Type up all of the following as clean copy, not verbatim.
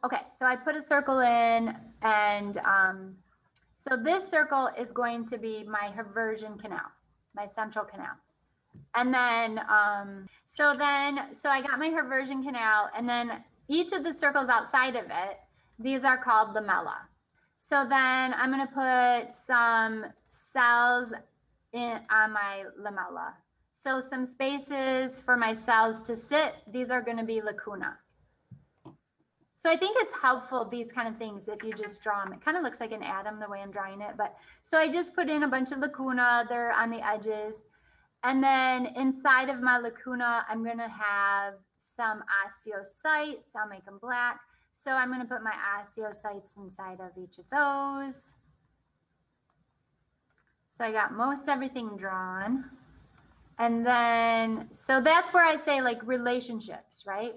okay, so I put a circle in, and so this circle is going to be my haversian canal, my central canal. And then, so I got my haversian canal, and then each of the circles outside of it, these are called lamella. So then I'm going to put some cells on my lamella. So some spaces for my cells to sit, these are going to be lacuna. So I think it's helpful, these kind of things, if you just draw them. It kind of looks like an atom the way I'm drawing it. But so I just put in a bunch of lacuna. They're on the edges. And then inside of my lacuna, I'm going to have some osteocytes. I'll make them black. So I'm going to put my osteocytes inside of each of those. So I got most everything drawn. And then, so that's where I say like relationships, right?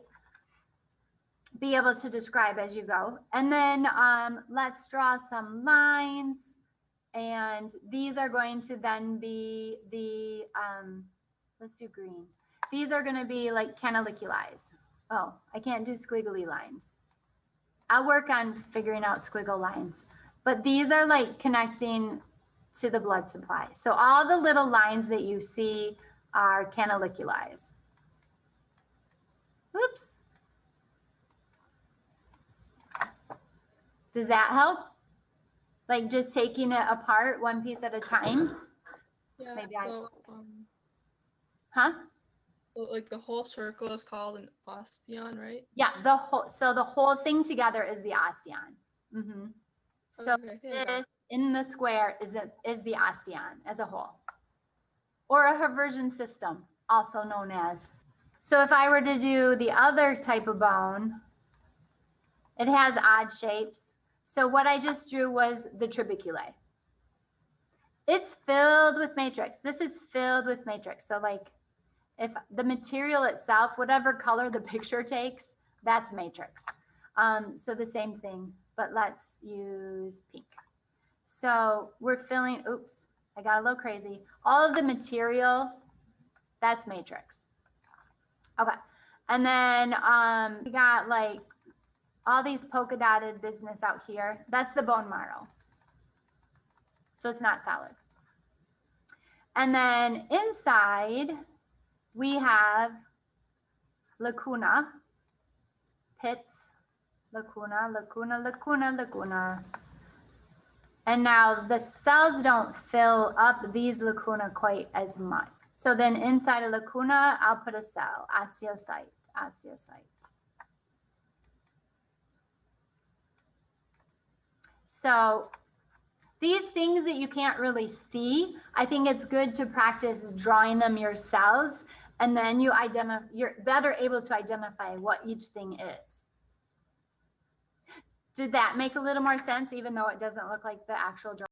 Be able to describe as you go. And then let's draw some lines. And these are going to then be the, let's do green. These are going to be like canaliculi. Oh, I can't do squiggly lines. I'll work on figuring out squiggle lines. But these are like connecting to the blood supply. So all the little lines that you see are canaliculi. Oops. Does that help? Like just taking it apart one piece at a time? Yeah, maybe so, huh? So like the whole circle is called an osteon, right? Yeah, so the whole thing together is the osteon. Mm-hmm. So Okay, this in the square is the osteon as a whole. Or a haversian system, also known as. So if I were to do the other type of bone, it has odd shapes. So what I just drew was the trabeculae. It's filled with matrix. This is filled with matrix. So like if the material itself, whatever color the picture takes, that's matrix. So the same thing, but let's use pink. So we're filling, oops, I got a little crazy. All of the material, that's matrix. Okay. And then we got like all these polka dotted business out here. That's the bone marrow. So it's not solid. And then inside, we have lacuna, pits, lacuna, lacuna, lacuna, lacuna. And now the cells don't fill up these lacuna quite as much. So then inside a lacuna, I'll put a cell, osteocyte, osteocyte. So these things that you can't really see, I think it's good to practice drawing them yourselves, and then you're better able to identify what each thing is. Did that make a little more sense, even though it doesn't look like the actual drawing?